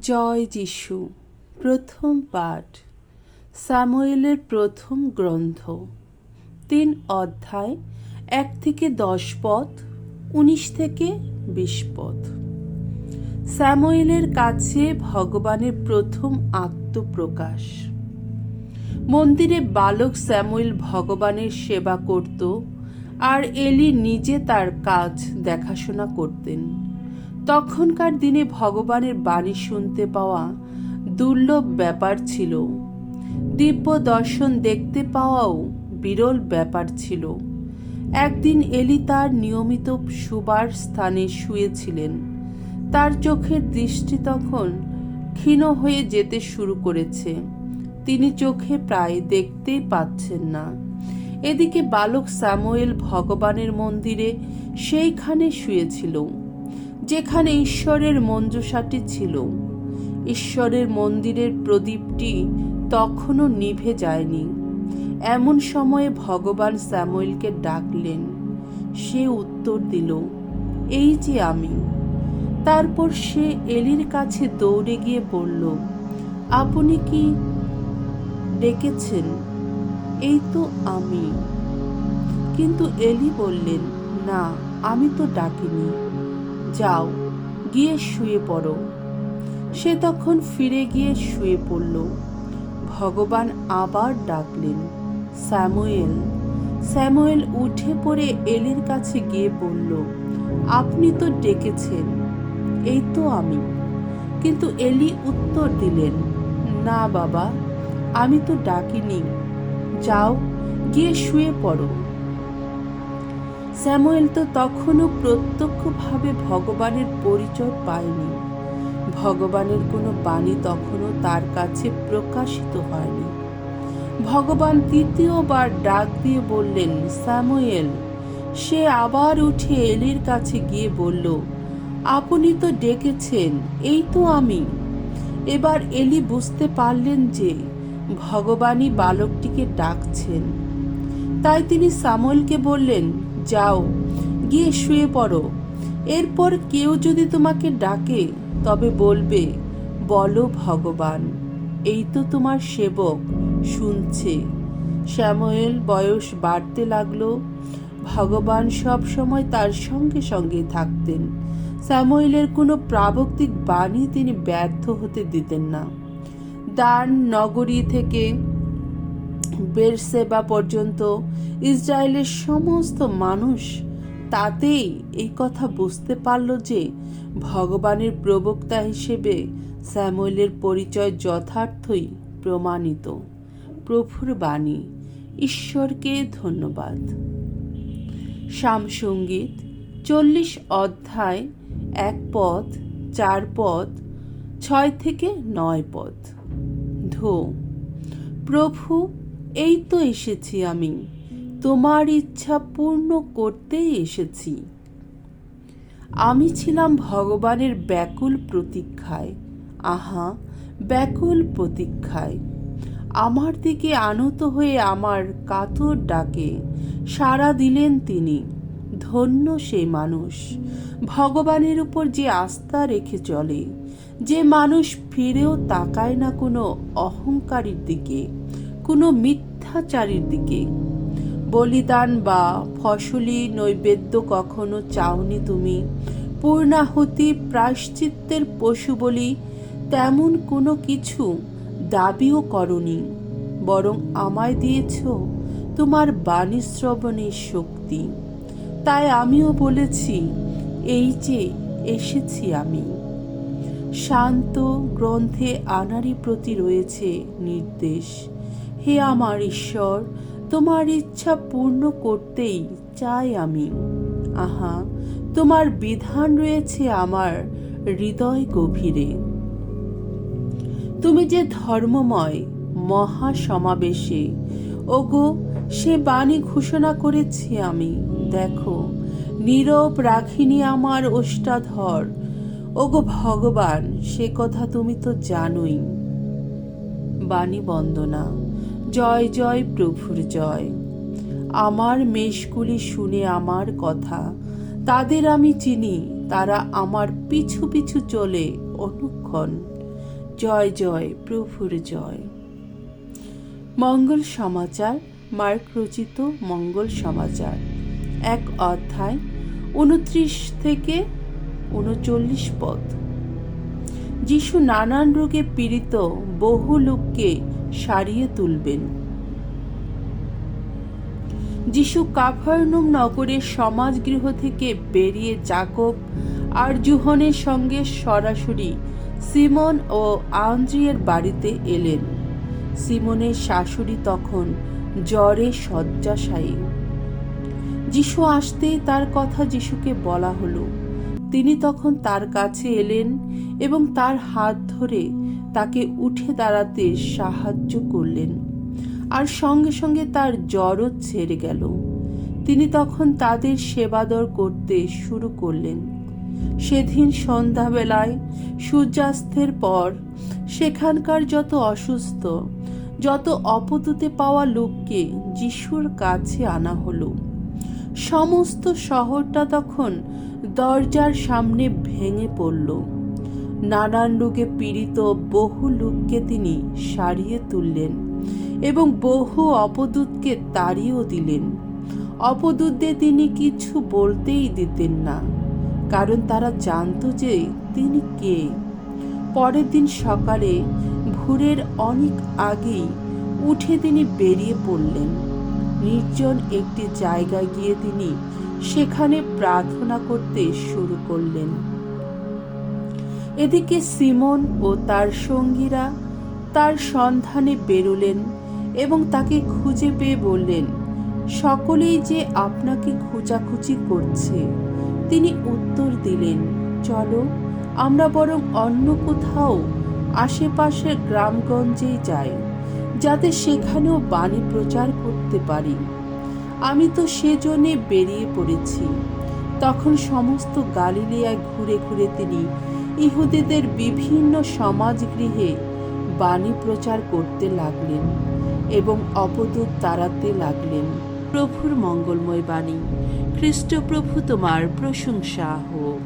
জয় যিশু। প্রথম পাঠ স্যামুয়েলের প্রথম গ্রন্থ, ৩ অধ্যায়, ১ থেকে ১০ পদ, ১৯ থেকে ২০ পদ। স্যামুয়েলের কাছে ভগবানের প্রথম আত্মপ্রকাশ। মন্দিরে বালক স্যামুয়েল ভগবানের সেবা করত, আর এলি নিজে তার কাজ দেখাশোনা করতেন। তখনকার দিনে ভগবানের বাণী শুনতে পাওয়া দুর্লভ ব্যাপার ছিল। দিব্য দর্শন দেখতে পাওয়াও বিরল ব্যাপার ছিল। একদিন এলি তার নিয়মিত শুবার স্থানে শুয়েছিলেন। তার চোখের দৃষ্টি তখন ক্ষীণ হয়ে যেতে শুরু করেছে। তিনি চোখে প্রায় দেখতেই পাচ্ছেন না। এদিকে বালক স্যামুয়েল ভগবানের মন্দিরে সেইখানে শুয়েছিল যেখানে ঈশ্বরের মঞ্জুষাটি ছিল। ঈশ্বরের মন্দিরের প্রদীপটি তখনও নিভে যায়নি। এমন সময়ে ভগবান স্যামুয়েলকে ডাকলেন। সে উত্তর দিল, এই যে আমি। তারপর সে এলির কাছে দৌড়ে গিয়ে বলল, আপনি কি ডেকেছেন? এই তো আমি। কিন্তু এলি বললেন, না, আমি তো ডাকিনি। যাও, গিয়ে শুয়ে পড়ো। সে তখন ফিরে গিয়ে শুয়ে পড়ল। ভগবান আবার ডাকলেন, স্যামুয়েল। স্যামুয়েল উঠে পড়ে এলির কাছে গিয়ে বলল, আপনি তো ডেকেছেন। এই তো আমি। কিন্তু এলি উত্তর দিলেন, না বাবা, আমি তো ডাকিনি। যাও, গিয়ে শুয়ে পড়ো। স্যামুয়েল তো তখনও প্রত্যক্ষভাবে ভগবানের পরিচয় পায়নি। ভগবানের কোনো বাণী তখনও তার কাছে প্রকাশিত হয়নি। ভগবান তৃতীয়বার ডাক দিয়ে বললেন, স্যামুয়েল। সে আবার উঠে এলির কাছে গিয়ে বলল, আপনি তো ডেকেছেন। এই তো আমি। এবার এলি বুঝতে পারলেন যে ভগবানই বালকটিকে ডাকছেন। তাই তিনি স্যামুয়েলকে বললেন, যাও, গিয়ে শুয়ে পড়ো। এরপর কেউ যদি তোমাকে ডাকে তবে বলবে, বলো ভগবান, এই তো তোমার সেবক শুনছে। স্যামুয়েল বয়স বাড়তে লাগলো। ভগবান সব সময় তার সঙ্গে সঙ্গে থাকতেন। স্যামুয়েলের কোনো প্রাবক্তিক বাণী তিনি ব্যর্থ হতে দিতেন না। দান নগরী থেকে বেরশেবা পর্যন্ত ইসরায়েলের সমস্ত মানুষ তাতেই এই কথা বুঝতে পারল যে ভগবানের প্রবক্তা হিসেবে স্যামুয়েলের পরিচয় যথার্থই প্রমাণিত। প্রভুর বাণী। ঈশ্বরকে ধন্যবাদ। সামসঙ্গীত 40 অধ্যায়, 1 পদ, 4 পদ, 6 থেকে 9 পদ। ধো, প্রভু, এই তো এসেছি আমি, তোমার ইচ্ছা পূর্ণ করতেই এসেছি। আমি ছিলাম ভগবানের ব্যাকুল প্রতীক্ষায়। আহা, ব্যাকুল প্রতীক্ষায়। আমার দিকে আনত হয়ে আমার কাতর ডাকে সাড়া দিলেন তিনি। ধন্য সেই মানুষ, ভগবানের উপর যে আস্থা রেখে চলে, যে মানুষ ফিরেও তাকায় না কোনো অহংকারীর দিকে, কোনো মিথ্যাচারীর দিকে। বলিদান বা ফসলি নৈবেদ্য কখনো চাওনি তুমি। পূর্ণাহুতি, প্রায়শ্চিত্তের পশু বলি, তেমন কোনো কিছু দাবিও করনি। বরং আমায় দিয়েছ তোমার বাণী শ্রবণের শক্তি। তাই আমিও বলেছি, এই যে এসেছি আমি। শান্ত গ্রন্থে আনারই প্রতি রয়েছে নির্দেশ। হে আমার ঈশ্বর, তোমার ইচ্ছা পূর্ণ করতেই চাই আমি। আহা, তোমার বিধান রয়েছে আমার হৃদয় গভীরে। তুমি যে ধর্মময় মহা সমাবেশে, ওগো, সে বাণী ঘোষণা করেছি আমি। দেখো, নীরব রাখিনি আমার ওষ্ঠাধর। ওগো ভগবান, সে কথা তুমি তো জানোই। বাণী বন্দনা। জয় জয় প্রভুর জয়। আমার মেষগুলি শুনে আমার কথা, তাদের আমি চিনি। তারা আমার পিছু পিছু চলে অনুক্ষণ। জয় জয়, প্রভুর জয়। মঙ্গল সমাচার, মার্ক রচিত মঙ্গল সমাচার, 1 অধ্যায় 29 থেকে 39 পদ। যিশু নানান রোগে পীড়িত বহু লোককে সারিয়ে তুলবেন। যিশু কাফারনাউম নগরের সমাজগৃহ থেকে বেরিয়ে যাকব আর যোহনের সঙ্গে সরাসরি সিমন ও আন্দ্রিয়ের বাড়িতে এলেন। সিমনের শাশুড়ি তখন জ্বরে শয্যাশায়ী। যিশু আসতেই তার কথা যিশুকে বলা হলো। তিনি তখন তার কাছে এলেন এবং তার হাত ধরে তাকে উঠে দাঁড়াতে সাহায্য করলেন, আর সঙ্গে সঙ্গে তার জ্বরও ছেড়ে গেল। তিনি তখন তাদের সেবাদর করতে শুরু করলেন। সেদিন সন্ধ্যাবেলায় সূর্যাস্তের পর সেখানকার যত অসুস্থ, যত অপতুতে পাওয়া লোককে যিশুর কাছে আনা হলো। সমস্ত শহরটা তখন দরজার সামনে ভেঙে পড়ল। নানান রোগে পীড়িত বহু লোককে তিনি সারিয়ে তুললেন এবং বহু অপদূতকে তাড়িয়েও দিলেন। অপদূতদের তিনি কিছু বলতেই দিতেন না, কারণ তারা জানত যে তিনি কে। পরের দিন সকালে ভোরের অনেক আগেই উঠে তিনি বেরিয়ে পড়লেন। নির্জন একটি জায়গায় গিয়ে তিনি সেখানে প্রার্থনা করতে শুরু করলেন। এদিকে সিমন ও তার সঙ্গীরা তার সন্ধানে বেরোলেন এবং তাকে খুঁজে পেয়ে বললেন, সকলেই যে আপনাকে খোঁজাখুঁজি করছে। তিনি উত্তর দিলেন, চলো, আমরা বরং অন্য কোথাও আশেপাশের গ্রামগঞ্জেই যাই, যাতে সেখানেও বাণী প্রচার করতে পারি। আমি তো সেজন্যে বেরিয়ে পড়েছি। তখন সমস্ত গালিলিয়ায় ঘুরে ঘুরে তিনি ইহুদিদের বিভিন্ন সমাজগৃহে বাণী প্রচার করতে লাগলেন এবং অপদূত তাড়াতে লাগলেন। প্রভুর মঙ্গলময় বাণী। খ্রিস্ট প্রভু তোমার প্রশংসা হোক।